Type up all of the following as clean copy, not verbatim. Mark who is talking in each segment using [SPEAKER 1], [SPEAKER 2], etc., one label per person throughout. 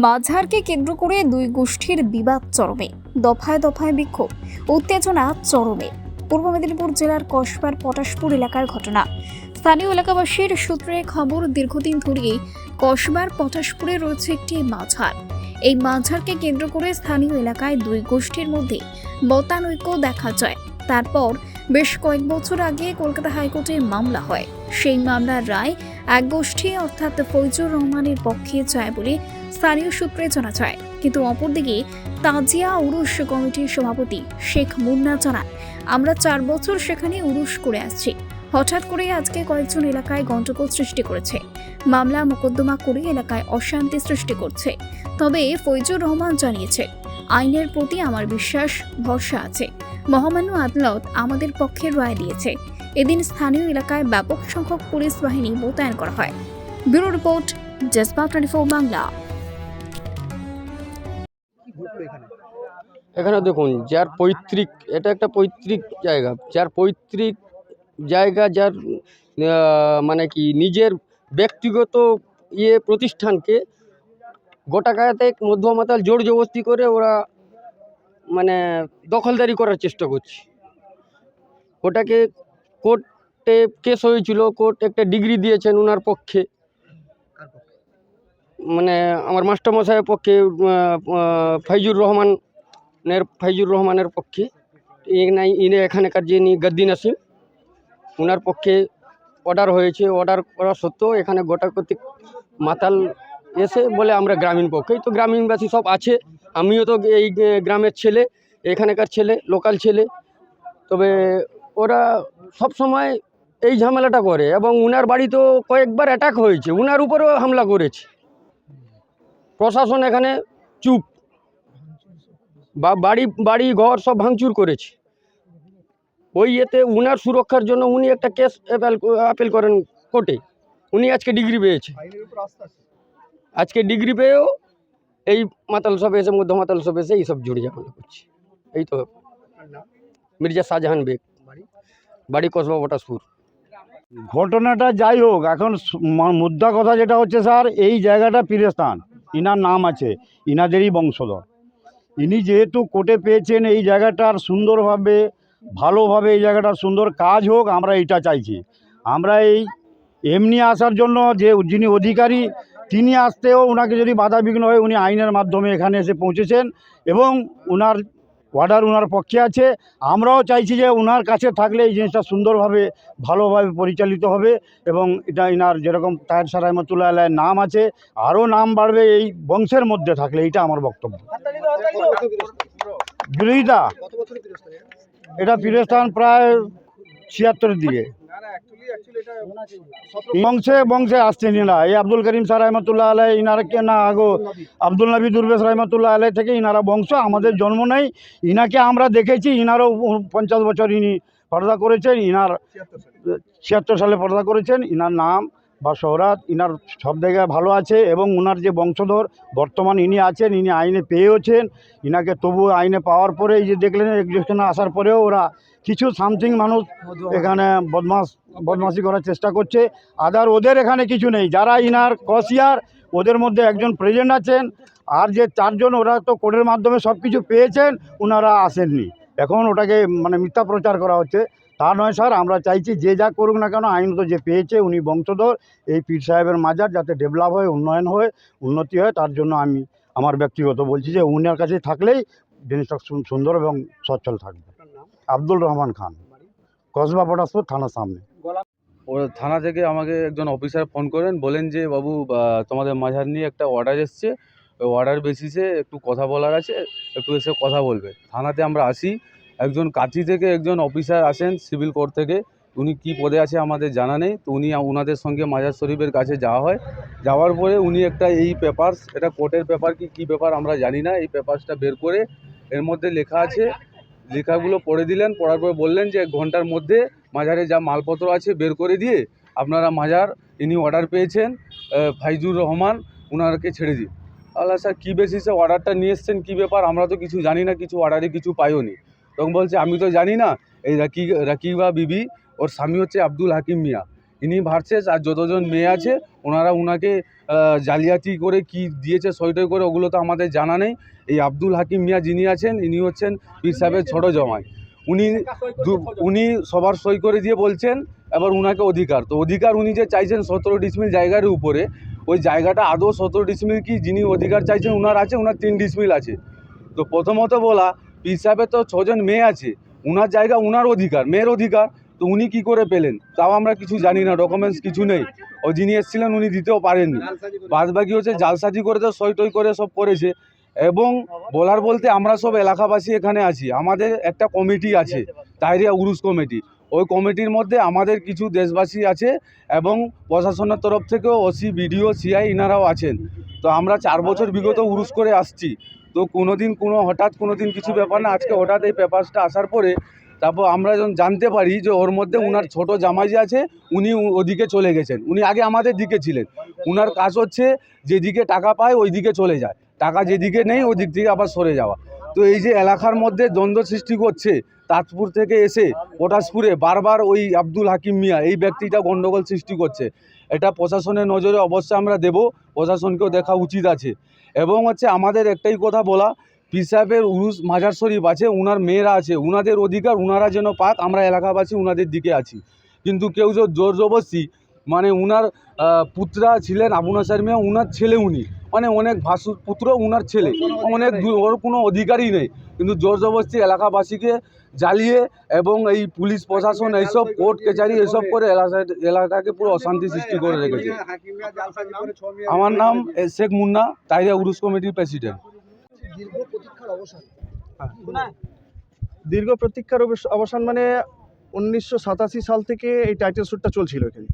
[SPEAKER 1] মাঝারকে কেন্দ্র করে দুই গোষ্ঠীর বিবাদ চরমে, দফায় দফায় বিক্ষোভ, উত্তেজনা চরমে। পূর্ব মেদিনীপুর জেলার কসবার পটাশপুর এলাকার ঘটনা। স্থানীয় এলাকাবাসীর সূত্রে খবর, দীর্ঘদিন ধরেই কসবার পটাশপুরে রয়েছে একটি মাঝার। এই মাঝারকে কেন্দ্র করে স্থানীয় এলাকায় দুই গোষ্ঠীর মধ্যে মতানৈক্য দেখা যায়। তারপর বেশ কয়েক বছর আগে কলকাতা হাইকোর্টে মামলা হয়। সেই মামলার রায় এক গোষ্ঠী অর্থাৎ ফৈজুর রহমানের পক্ষে যায় বলে স্থানীয় সূত্রে জানা যায়। কিন্তু অপরদিকে তাজিয়া উরুস কমিটির সভাপতি শেখ মুন্না জানান, আমরা 4 বছর সেখানে উরুস করে আসছি। হঠাৎ করে আজকে কয়েকজন এলাকায় গন্ডগোল সৃষ্টি করেছে, মামলা মোকদ্দমা করে এলাকায় অশান্তি সৃষ্টি করছে। তবে ফৈজুর রহমান জানিয়েছে, আইনের প্রতি আমার বিশ্বাস ভরসা আছে। মহামান্য আদালত আমাদের পক্ষে রায় দিয়েছে। এদিন স্থানীয় এলাকায় ব্যাপক সংখ্যক পুলিশ বাহিনী মোতায়েন করা হয়। Bureau report, জজবাত 24 Bangla.
[SPEAKER 2] এখানে দেখুন, যার পৈতৃক, এটা একটা পৈতৃক জায়গা, যার পৈতৃক জায়গা, যার মানে কি নিজের ব্যক্তিগত প্রতিষ্ঠানকে গোটা গায়াতে মধ্যমাতাল জোর জবরদস্তি করে ওরা মানে দখলদারি করার চেষ্টা করছে। ওটাকে কোর্টে কেস হয়েছিল, কোর্ট একটা ডিগ্রি দিয়েছেন ওনার পক্ষে, মানে আমার মাস্টারমশাইয়ের পক্ষে, ফৈজুর রহমানের পক্ষে। ইনি এখানকার যিনি গদ্দি নাসিম, ওনার পক্ষে অর্ডার হয়েছে। অর্ডার করা সত্ত্বেও এখানে গোটা কর্তৃক মাতাল এসে বলে আমরা গ্রামীণ পক্ষেই, তো গ্রামীণবাসী সব আছে, আমিও তো এই গ্রামের ছেলে, এখানকার ছেলে, লোকাল ছেলে। তবে ওরা সব সময় এই ঝামেলাটা করে এবং উনার বাড়িতেও কয়েকবার অ্যাটাক হয়েছে, উনার উপরেও হামলা করেছে। প্রশাসন এখানে চুপ, বা বাড়ি ঘর সব ভাঙচুর করেছে। ওই উনার সুরক্ষার জন্য উনি একটা কেস আপিল করেন কোর্টে। উনি আজকে ডিগ্রি পেয়েছে, আজকে ডিগ্রি পেয়েও এই মাতাল সব এসে, মধ্যমাতাল সব এসে এইসব জুড়ে ঝামেলা করছে। এই তো মির্জা শাহজাহান বেগ, বাড়ি কসবা পটাশপুর।
[SPEAKER 3] ঘটনাটা যাই হোক, এখন মুদ্রা কথা যেটা হচ্ছে স্যার, এই জায়গাটা পীরস্থান, ইনার নাম আছে, ইনাদেরই বংশধর। ইনি যেহেতু কোর্টে পেয়েছেন, এই জায়গাটার সুন্দরভাবে, ভালোভাবে এই জায়গাটার সুন্দর কাজ হোক, আমরা এটা চাইছি। আমরা এই এমনি আসার জন্য যে যিনি অধিকারী, তিনি আসতেও ওনাকে যদি বাধা বিঘ্ন হয়, উনি আইনের মাধ্যমে এখানে এসে পৌঁছেছেন এবং ওনার অর্ডার ওনার পক্ষে আছে। আমরাও চাইছি যে ওনার কাছে থাকলে এই জিনিসটা সুন্দরভাবে, ভালোভাবে পরিচালিত হবে এবং এটা ইনার যেরকম তাহের শাহ রহমতুল্লাহ আলাইহির নাম আছে, আরও নাম বাড়বে এই বংশের মধ্যে থাকলে, এইটা আমার বক্তব্য। বিরোধিতা, এটা পীরস্থান প্রায় 76-এর দিকে বংশে আসছেন ইনারা। এই আব্দুল করিম শাহ রহমতুল্লাহ আলাই, ইনারা কে না আগো আব্দুল নবী দুরবেশ রহমতুল্লাহ আলাই থেকে ইনারা বংশ। আমাদের জন্ম নেই, ইনাকে আমরা দেখেছি। ইনারও 50 বছর ইনি পর্দা করেছেন, ইনার 76 সালে পর্দা করেছেন। ইনার নাম বা শহরাত ইনার সব জায়গায় ভালো আছে এবং ওনার যে বংশধর বর্তমান ইনি আছেন, ইনি আইনে পেয়েওছেন। ইনাকে তবু আইনে পাওয়ার পরে, এই যে দেখলেন এক্সিকিউশনে আসার পরেও ওরা কিছু সামথিং মানুষ এখানে বদমাশি করার চেষ্টা করছে। আদার ওদের এখানে কিছু নেই। যারা ইনার ক্রসিয়ার, ওদের মধ্যে একজন প্রেজেন্ট আছেন, আর যে 4 জন, ওরা তো কোর্টের মাধ্যমে সব কিছু পেয়েছেন, ওনারা আসেননি। এখন ওটাকে মানে মিথ্যা প্রচার করা হচ্ছে। তা নয় স্যার, আমরা চাইছি যে যা করুক না কেন, আইনত যে পেয়েছে উনি বংশধর, এই পীর সাহেবের মাজার যাতে ডেভেলপ হয়, উন্নয়ন হয়, উন্নতি হয়, তার জন্য আমি আমার ব্যক্তিগত বলছি যে উনার কাছে থাকলেই জিনিসটা সুন্দর এবং সচ্ছল থাকবে। আব্দুল রহমান খান, কসবা পটাশপুর থানার সামনে।
[SPEAKER 4] ও থানা থেকে আমাকে একজন অফিসার ফোন করেন, বলেন যে বাবু তোমাদের মাঝার নিয়ে একটা অর্ডার এসছে, ওই অর্ডার বেসিসে একটু কথা বলার আছে, একটু এসে কথা বলবে। থানাতে আমরা আসি, একজন কাঁথি থেকে একজন অফিসার আসেন সিভিল কোর্ট থেকে। উনি কী পদে আছে আমাদের জানা নেই, তো উনি ওনাদের সঙ্গে মাজার শরীফের কাছে যাওয়া হয়। যাওয়ার পরে উনি একটা এই পেপারস, এটা কোর্টের পেপার কি পেপার আমরা জানি না, এই পেপারসটা বের করে এর মধ্যে লেখা আছে, লেখাগুলো পড়ে দিলেন। পড়ার পর বললেন যে 1 ঘন্টার মধ্যে মাজারে যা মালপত্র আছে বের করে দিয়ে আপনারা মাজার, ইনি অর্ডার পেয়েছেন ফৈজুর রহমান, ওনারকে ছেড়ে দিন। আল্লাহ স্যার, কী বেসিসে অর্ডারটা নিয়ে এসছেন, কী ব্যাপার, আমরা তো কিছু জানি না, কিছু অর্ডারে কিছু পাইও নি। তখন বলছে আমি তো জানি না, এই রাকিবা বিবি, ওর স্বামী হচ্ছে আব্দুল হাকিম মিয়া, ইনি ভার্সেস আর যতজন মেয়ে আছে ওনারা উনাকে জালিয়াতি করে কি দিয়েছে সই করে ওগুলো তো আমাদের জানা নেই। এই আব্দুল হাকিম মিয়া যিনি আছেন ইনি হচ্ছেন পীর সাহেবের ছোটো জামাই। উনি সবার সই করে দিয়ে বলছেন এবার উনাকে অধিকার, তো অধিকার উনি যে চাইছেন 17 ডিসমিল জায়গার উপরে, ওই জায়গাটা আদৌ 17 ডিসমিল কি যিনি অধিকার চাইছেন উনার আছে? উনার 3 ডিসমিল আছে। তো প্রথমত বলা পীর সাহেবের তো 6 জন মেয়ে আছে, উনার জায়গা উনার অধিকার, মেয়ের অধিকার, তো উনি কি করে পেলেন তাও আমরা কিছু জানি না, ডকুমেন্টস কিছু নেই। ও যিনি এসেছিলেন উনি দিতেও পারেননি। বাদ বাকি হচ্ছে জালসাজি করে তো সই টই করে সব করেছে। এবং বলার বলতে আমরা সব এলাকাবাসী এখানে আছি, আমাদের একটা কমিটি আছে তাহরিয়া উরুস কমিটি, ওই কমিটির মধ্যে আমাদের কিছু দেশবাসী আছে এবং প্রশাসনের তরফ থেকেও ওসি বিডিও সিআই ইনারাও আছেন। তো আমরা 4 বছর বিগত উরুস করে আসছি, তো হঠাৎ কোনো দিন কিছু ব্যাপার না, আজকে হঠাৎ এই পেপারসটা আসার পরে তারপর আমরা যখন জানতে পারি যে ওর মধ্যে উনার ছোট জামাই যে আছে উনি ওদিকে চলে গেছেন। উনি আগে আমাদের দিকে ছিলেন, উনার কাজ হচ্ছে যেদিকে টাকা পায় ওই দিকে চলে যায়, টাকা যেদিকে নেই ওই দিক থেকে আবার সরে যাওয়া। তো এই যে এলাকার মধ্যে দ্বন্দ্ব সৃষ্টি করছে, তাজপুর থেকে এসে পটাশপুরে বারবার ওই আব্দুল হাকিম মিয়া এই ব্যক্তিটা গণ্ডগোল সৃষ্টি করছে, এটা প্রশাসনের নজরে অবশ্যই আমরা দেব, প্রশাসনকেও দেখা উচিত আছে। এবং হচ্ছে আমাদের একটাই কথা বলা, পীর সাহেবের উরুস মাজার শরীফ আছে, উনার মেয়েরা আছে, উনাদের অধিকার উনারা যেন পাক, আমরা এলাকাবাসী উনাদের দিকে আছি। কিন্তু কেউ যে জোর জবরদস্তি, মানে উনার পুত্রা ছিলেন আবু নাসার মিয়া, উনার ছেলে উনি, মানে অনেক পুত্র উনার ছেলে, অনেক ওর কোনো অধিকারই নেই, কিন্তু জোর জবরদস্তি এলাকাবাসীকে জ্বালিয়ে এবং এই পুলিশ প্রশাসন এইসব কোর্ট কাছারি এসব করে এলাকাকে পুরো অশান্তি সৃষ্টি করে রেখেছে। আমার নাম শেখ মুন্না, তাহরিয়া উরুস কমিটির প্রেসিডেন্ট।
[SPEAKER 5] দীর্ঘ প্রতীক্ষার অবসান মানে 1987 সাল থেকে এই টাইটেল শ্যুটটা চলছিল। এখানে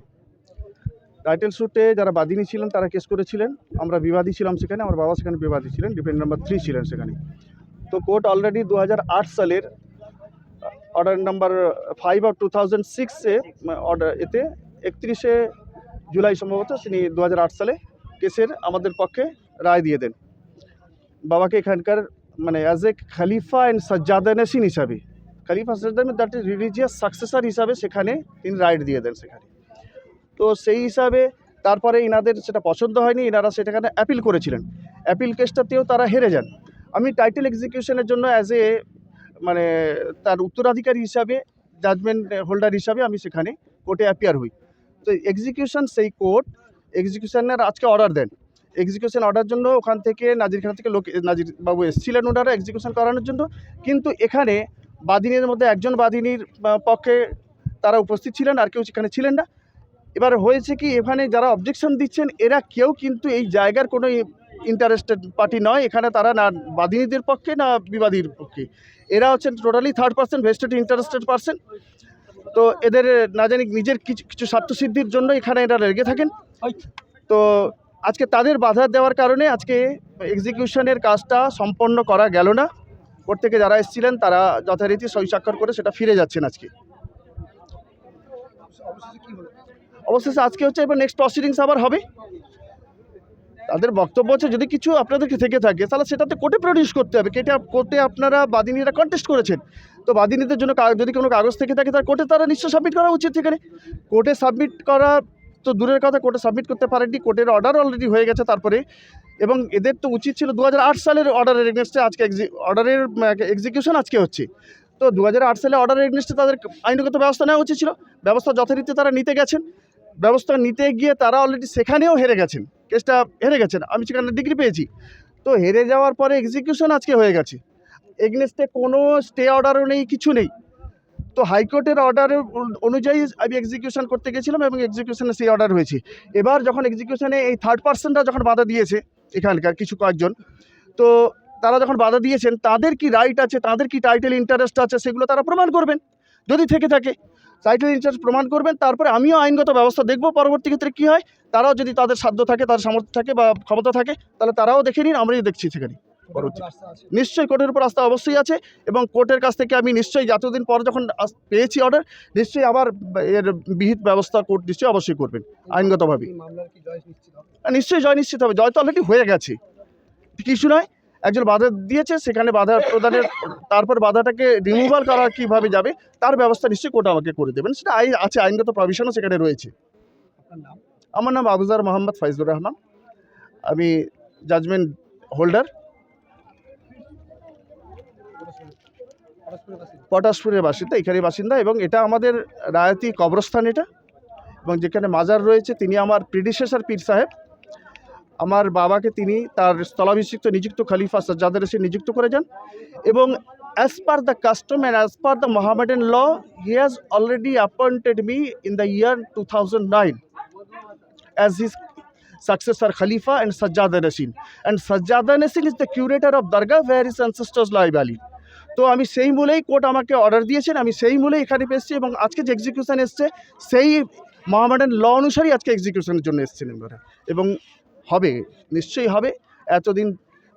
[SPEAKER 5] টাইটেল শ্যুটে যারা বাদিনী ছিলেন তারা কেস করেছিলেন, আমরা বিবাদী ছিলাম সেখানে, আমার বাবা সেখানে বিবাদী ছিলেন, ডিফেন্ড নাম্বার 3 ছিলেন সেখানে। তো কোর্ট অলরেডি 2008 সালের অর্ডার নাম্বার 5 অফ 2006-এ অর্ডার এতে 31শে জুলাই সম্ভবত তিনি 2008 সালে কেসের আমাদের পক্ষে রায় দিয়ে দেন। বাবাকে এখানকার মানে অ্যাজ এ খলিফা অ্যান্ড সাজ্জাদা নাসিন হিসাবে, খলিফা সাজ্জাদা দ্যাট ইজ রিলিজিয়াস সাকসেসর হিসাবে সেখানে তিনি রাইট দিয়ে দেন সেখানে। তো সেই হিসাবে তারপরে ইনাদের সেটা পছন্দ হয়নি, ইনারা সেটাখানে অ্যাপিল করেছিলেন, অ্যাপিল কেসটাতেও তারা হেরে যান। আমি টাইটেল এক্সিকিউশনের জন্য অ্যাজ এ মানে তার উত্তরাধিকারী হিসাবে, জাজমেন্ট হোল্ডার হিসাবে আমি সেখানে কোর্টে অ্যাপিয়ার হই। তো এক্সিকিউশন, সেই কোর্ট এক্সিকিউশনের আজকে অর্ডার দেন। এক্সিকিউশন অর্ডার জন্য ওখান থেকে নাজিরখানা থেকে নাজির বাবু এসেছিলেন ওনারা এক্সিকিউশন করানোর জন্য, কিন্তু এখানে বাদিনীর মধ্যে একজন বাদিনীর পক্ষে তারা উপস্থিত ছিলেন, আর কেউ সেখানে ছিলেন না। এবার হয়েছে কি, এখানে যারা অবজেকশন দিচ্ছেন এরা কেউ কিন্তু এই জায়গার কোনো ইন্টারেস্টেড পার্টি নয়, এখানে তারা না বাদিনীদের পক্ষে না বিবাদীর পক্ষে, এরা হচ্ছেন totally third person, vested interested person. তো এদের না জানি নিজের কিছু স্বার্থসিদ্ধির জন্য এখানে এরা লেগে থাকেন। তো আজকে তাদের বাধা দেওয়ার কারণে আজকে এক্সিকিউশনের কাজটা সম্পন্ন করা গেল না। কোর্ট থেকে যারা এসেছিলেন তারা যথারীতি সই স্বাক্ষর করে সেটা ফিরে যাচ্ছেন আজকে। অবশেষে আজকে হচ্ছে এবার নেক্সট প্রসিডিংস আবার হবে। তাদের বক্তব্য হচ্ছে যদি কিছু আপনাদেরকে থেকে থাকে তাহলে সেটাতে কোর্টে প্রডিউস করতে হবে। কোর্টে আপনারা বাদিনীরা কন্টেস্ট করেছেন, তো বাদিনীদের জন্য যদি কোনো কাগজ থেকে থাকে তার কোর্টে তারা নিশ্চয় সাবমিট করা উচিত। সেখানে কোর্টে সাবমিট করা তো দূরের কথা, কোর্টে সাবমিট করতে পারেননি, কোর্টের অর্ডার অলরেডি হয়ে গেছে তারপরে। এবং এদের তো উচিত ছিল 2008 সালের অর্ডারের এগেনস্টে আজকে অর্ডারের এক্সিকিউশন আজকে হচ্ছে। তো 2008 সালে অর্ডারের এগেনস্টে তাদের আইনগত ব্যবস্থা নেওয়া উচিত ছিল। ব্যবস্থা যথারীতি তারা নিতে গেছেন, ব্যবস্থা নিতে গিয়ে তারা অলরেডি সেখানেও হেরে গেছেন, কেসটা হেরে গেছেন। আমি সেখানে ডিগ্রি পেয়েছি। তো হেরে যাওয়ার পরে এক্সিকিউশন আজকে হয়ে গেছে, এগেনস্টে কোনো স্টে অর্ডারও নেই, কিছু নেই। তো হাইকোর্টের অর্ডারের অনুযায়ী আমি এক্সিকিউশন করতে গেছিলাম এবং এক্সিকিউশনে সেই অর্ডার হয়েছে। এবার যখন এক্সিকিউশনে এই থার্ড পার্সনরা যখন বাধা দিয়েছে, এখানকার কয়েকজন, তো তারা যখন বাধা দিয়েছেন তাদের কি রাইট আছে, তাদের কি টাইটেল ইন্টারেস্ট আছে সেগুলো তারা প্রমাণ করবেন। যদি থেকে থাকে টাইটেল ইন্টারেস্ট প্রমাণ করবেন, তারপরে আমিও আইনগত ব্যবস্থা দেখব পরবর্তী ক্ষেত্রে কী হয়। তারাও যদি তাদের সাধ্য থাকে, তাদের সামর্থ্য থাকে বা ক্ষমতা থাকে, তাহলে তারাও দেখে নিন, আমরাই দেখছি সেখানে। নিশ্চয়ই কোর্টের উপর আস্থা অবশ্যই আছে, এবং কোর্টের কাছ থেকে আমি নিশ্চয়ই এতদিন পর যখন পেয়েছি অর্ডার, নিশ্চয়ই আবার এর বিহিত ব্যবস্থা কোর্ট নিশ্চয়ই অবশ্যই করবেন আইনগতভাবে। নিশ্চয়ই জয় নিশ্চিত হবে, জয় তো অলরেডি হয়ে গেছে, কিছু নয়। একজন বাধা দিয়েছে, সেখানে বাধা প্রদানের, তারপর বাধাটাকে রিমুভাল করা কীভাবে যাবে তার ব্যবস্থা নিশ্চয়ই কোর্ট আমাকে করে দেবেন। সেটা আছে, আইনগত প্রভিশনও সেখানে রয়েছে। আমার নাম আবুজার মোহাম্মদ ফাইজুর রহমান, আমি জাজমেন্ট হোল্ডার, পটাশপুরের বাসিন্দা, এখানে বাসিন্দা। এবং এটা আমাদের রায়তি কবরস্থান এটা, এবং যেখানে মাজার রয়েছে তিনি আমার প্রিডিসেসর পীর সাহেব। আমার বাবাকে তিনি তার স্থলাভিষিক্ত নিযুক্ত খলিফা সাজ্জাদ রশিদ নিযুক্ত করে যান, এবং as per the custom and as per the Mohammedan law, he has already appointed me in the year 2009 as his successor Khalifa and Sajjad Nasin. And Sajjad Nasin is the curator of Dargah where his ancestors lie buried. তো আমি সেই মূলেই court আমাকে order দিয়েছেন, আমি সেই মূলেই এখানে এসেছি, এবং আজকে যে এক্সিকিউশন এসছে সেই মোহামেডান ল অনুসারেই আজকে এক্সিকিউশনের জন্য এসেছেন এবারে, এবং হবে, নিশ্চয়ই হবে। এতদিন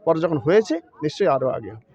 [SPEAKER 5] পর যখন হয়েছে নিশ্চয়ই আরও আগে হবে।